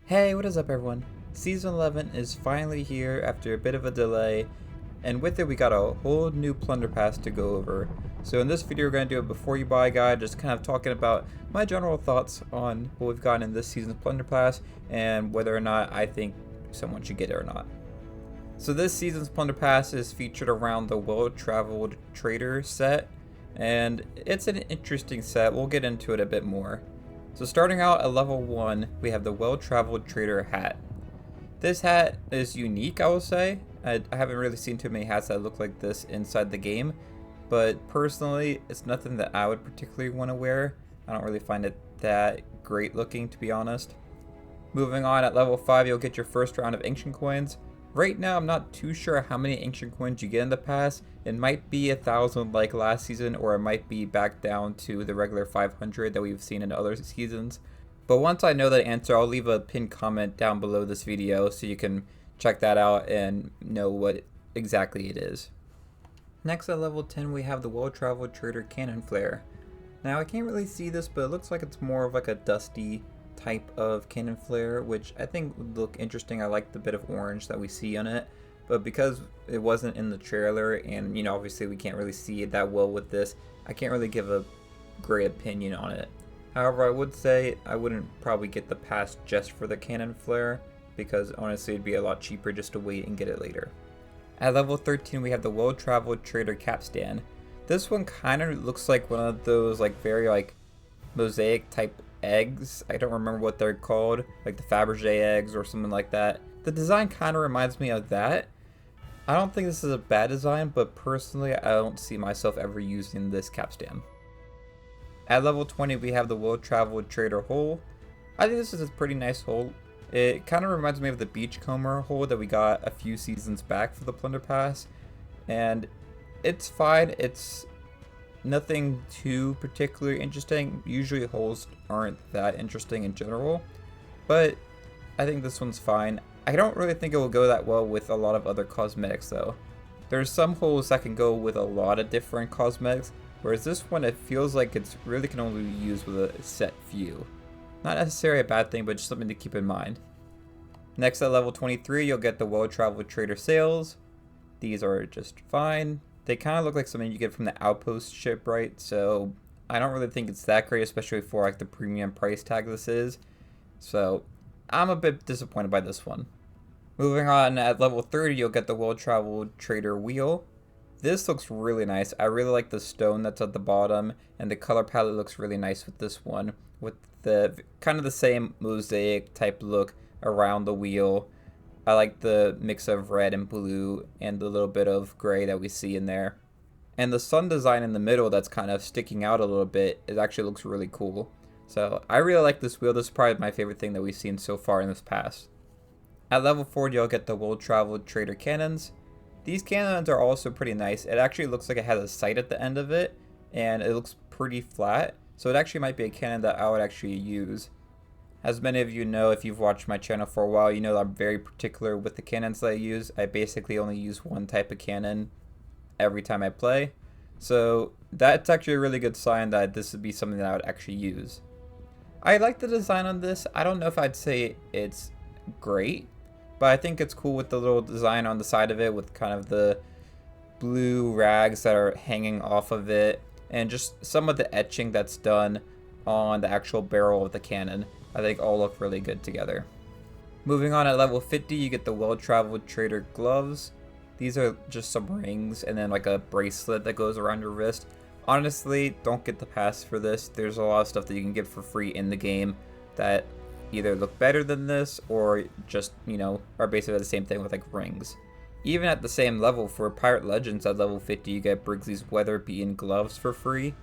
Hey, what is up everyone? Season 11 is finally here after a bit of a delay, and with it we got a whole new Plunder Pass to go over. So in this video we're going to do a before you buy guide, just kind of talking about my general thoughts on what we've gotten in this season's Plunder Pass, and whether or not I think someone should get it or not. So this season's Plunder Pass is featured around the Well-Traveled Trader set, and it's an interesting set. We'll get into it a bit more. So starting out at level 1, we have the Well-Traveled Trader hat. This hat is unique, I will say. I haven't really seen too many hats that look like this inside the game, but personally, it's nothing that I would particularly want to wear. I don't really find it that great looking, to be honest. Moving on, at level 5, you'll get your first round of Ancient Coins. Right now, I'm not too sure how many Ancient Coins you get in the pass. It might be 1,000 like last season, or it might be back down to the regular 500 that we've seen in other seasons. But once I know the answer, I'll leave a pinned comment down below this video so you can check that out and know what exactly it is. Next at level 10, we have the Well-Traveled Trader Cannon Flare. Now I can't really see this, but it looks like it's more of like a dusty type of cannon flare, which I think would look interesting. I like the bit of orange that we see on it, but because it wasn't in the trailer and obviously we can't really see it that well with this, I can't really give a great opinion on it. However, I would say I wouldn't probably get the pass just for the cannon flare, because honestly it'd be a lot cheaper just to wait and get it later. At level 13, we have the Well-Traveled Trader Capstan. This one kind of looks like one of those very mosaic type eggs. I don't remember what they're called, like the Fabergé eggs or something like that. The design kind of reminds me of that. I don't think this is a bad design, but personally I don't see myself ever using this capstan. At level 20, we have the Well-Traveled Trader hole. I think this is a pretty nice hole. It kind of reminds me of the Beachcomber hole that we got a few seasons back for the Plunder Pass, and it's fine. It's nothing too particularly interesting. Usually holes aren't that interesting in general, but I think this one's fine. I don't really think it will go that well with a lot of other cosmetics though. There's some holes that can go with a lot of different cosmetics, whereas this one, it feels like it's really can only be used with a set few. Not necessarily a bad thing, but just something to keep in mind. Next at level 23, you'll get the Well-Traveled Trader Sails. These are just fine. They kind of look like something you get from the Outpost ship, right? So I don't really think it's that great, especially for like the premium price tag this is. So I'm a bit disappointed by this one. Moving on, at level 30, you'll get the Well-Traveled Trader Wheel. This looks really nice. I really like the stone that's at the bottom, and the color palette looks really nice with this one, with the kind of the same mosaic type look around the wheel. I like the mix of red and blue and the little bit of gray that we see in there. And the sun design in the middle that's kind of sticking out a little bit, it actually looks really cool. So I really like this wheel. This is probably my favorite thing that we've seen so far in this pass. At level 40, you'll get the Well-Traveled Trader Cannons. These cannons are also pretty nice. It actually looks like it has a sight at the end of it, and it looks pretty flat. So it actually might be a cannon that I would actually use. As many of you know, if you've watched my channel for a while, you know that I'm very particular with the cannons that I use. I basically only use one type of cannon every time I play. So that's actually a really good sign that this would be something that I would actually use. I like the design on this. I don't know if I'd say it's great, but I think it's cool with the little design on the side of it with kind of the blue rags that are hanging off of it, and just some of the etching that's done on the actual barrel of the cannon. I think all look really good together. Moving on, at level 50, you get the Well-Traveled Trader Gloves. These are just some rings and then like a bracelet that goes around your wrist. Honestly, don't get the pass for this. There's a lot of stuff that you can get for free in the game that either look better than this or just, are basically the same thing with like rings. Even at the same level, for Pirate Legends at level 50, you get Briggsy's Weather Beaten Gloves for free.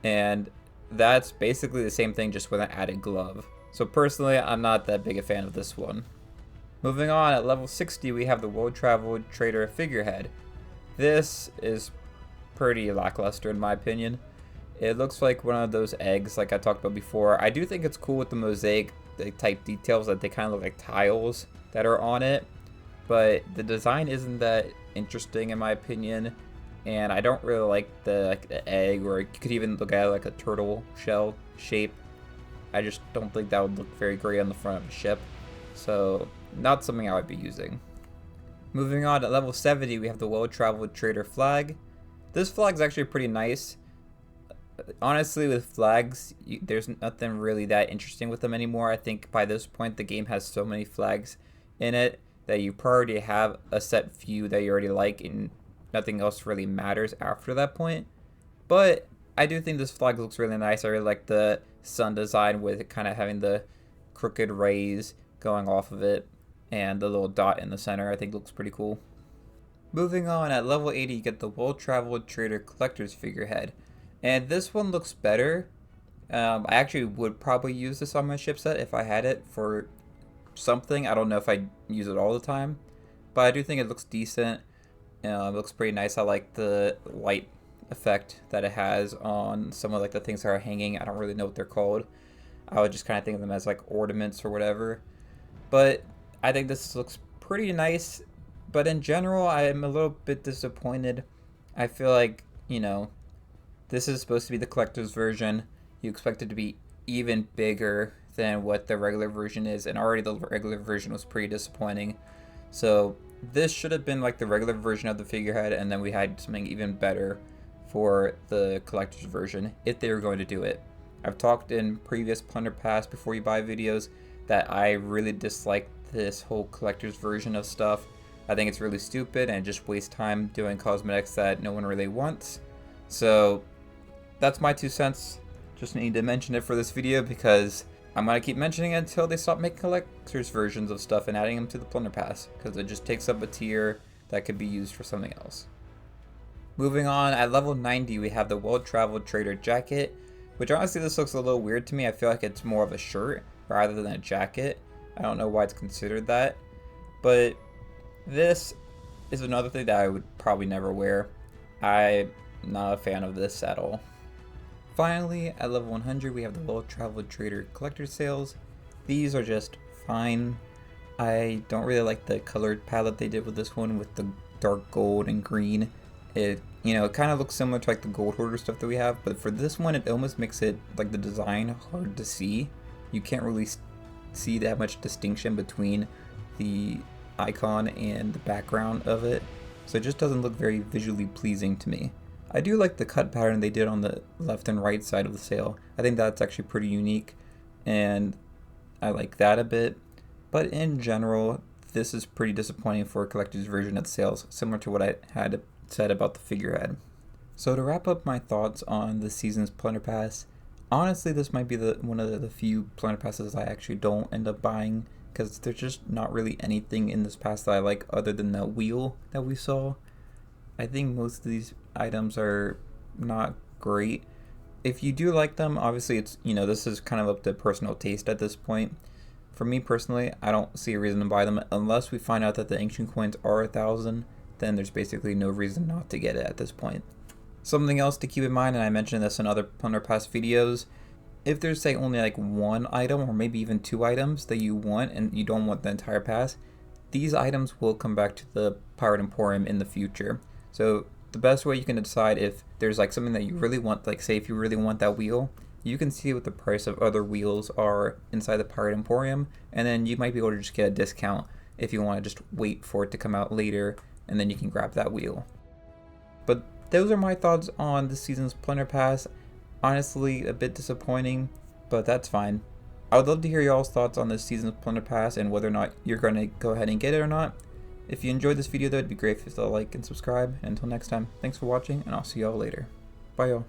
And that's basically the same thing, just with an added glove. So personally, I'm not that big a fan of this one. Moving on, at level 60, we have the Well-Traveled Trader Figurehead. This is pretty lackluster in my opinion. It looks like one of those eggs like I talked about before. I do think it's cool with the mosaic type details, that they kind of look like tiles that are on it. But the design isn't that interesting in my opinion. And I don't really like the egg, or you could even look at it like a turtle shell shape. I just don't think that would look very great on the front of a ship. so not something I would be using. Moving on, at level 70 we have the well-traveled trader flag. This flag is actually pretty nice. Honestly, with flags, there's nothing really that interesting with them anymore. I think by this point the game has so many flags in it that you probably have a set few that you already like and nothing else really matters after that point. But I do think this flag looks really nice. I really like the sun design with it kind of having the crooked rays going off of it and the little dot in the center. I think looks pretty cool. Moving on, at level 80 you get the well-traveled trader collector's figurehead. And this one looks better. I actually would probably use this on my ship set if I had it for something. I don't know if I'd use it all the time, but I do think it looks decent. It looks pretty nice. I like the light effect that it has on some of like the things that are hanging. I don't really know what they're called. I would just kind of think of them as like ornaments or whatever. But I think this looks pretty nice. But in general, I am a little bit disappointed. I feel like, you know, this is supposed to be the collector's version. You expect it to be even bigger than what the regular version is, and already the regular version was pretty disappointing. So this should have been like the regular version of the figurehead, and then we had something even better for the collector's version if they were going to do it. I've talked in previous Plunder Pass before you buy videos that I really dislike this whole collector's version of stuff. I think it's really stupid and just waste time doing cosmetics that no one really wants. So that's my 2 cents. Just need to mention it for this video because I'm going to keep mentioning it until they stop making collector's versions of stuff and adding them to the Plunder Pass, because it just takes up a tier that could be used for something else. Moving on, at level 90 we have the well-traveled trader jacket, which honestly this looks a little weird to me. I feel like it's more of a shirt rather than a jacket. I don't know why it's considered that, but this is another thing that I would probably never wear. I'm not a fan of this at all. Finally, at level 100 we have the well-traveled trader collector sales. These are just fine. I don't really like the colored palette they did with this one with the dark gold and green. It kind of looks similar to like the gold hoarder stuff that we have, but for this one it almost makes it like the design hard to see. You can't really see that much distinction between the icon and the background of it, so it just doesn't look very visually pleasing to me. I do like the cut pattern they did on the left and right side of the sail. I think that's actually pretty unique, and I like that a bit. But in general, this is pretty disappointing for a collector's version of the sails, similar to what I had said about the figurehead. So to wrap up my thoughts on this season's Plunder Pass, honestly this might be one of the few Plunder Passes I actually don't end up buying, because there's just not really anything in this pass that I like other than the wheel that we saw. I think most of these items are not great. If you do like them, obviously it's, this is kind of up to personal taste at this point. For me personally, I don't see a reason to buy them unless we find out that the ancient coins are 1,000, then there's basically no reason not to get it at this point. Something else to keep in mind, and I mentioned this in other Plunder Pass videos, if there's say only like one item or maybe even 2 items that you want and you don't want the entire pass, these items will come back to the Pirate Emporium in the future. So the best way you can decide if there's like something that you really want, like say if you really want that wheel, you can see what the price of other wheels are inside the Pirate Emporium, and then you might be able to just get a discount if you want to just wait for it to come out later, and then you can grab that wheel. But those are my thoughts on this season's Plunder Pass. Honestly, a bit disappointing, but that's fine. I would love to hear y'all's thoughts on this season's Plunder Pass and whether or not you're going to go ahead and get it or not. If you enjoyed this video though, it'd be great if you like and subscribe. Until next time, thanks for watching, and I'll see y'all later. Bye y'all.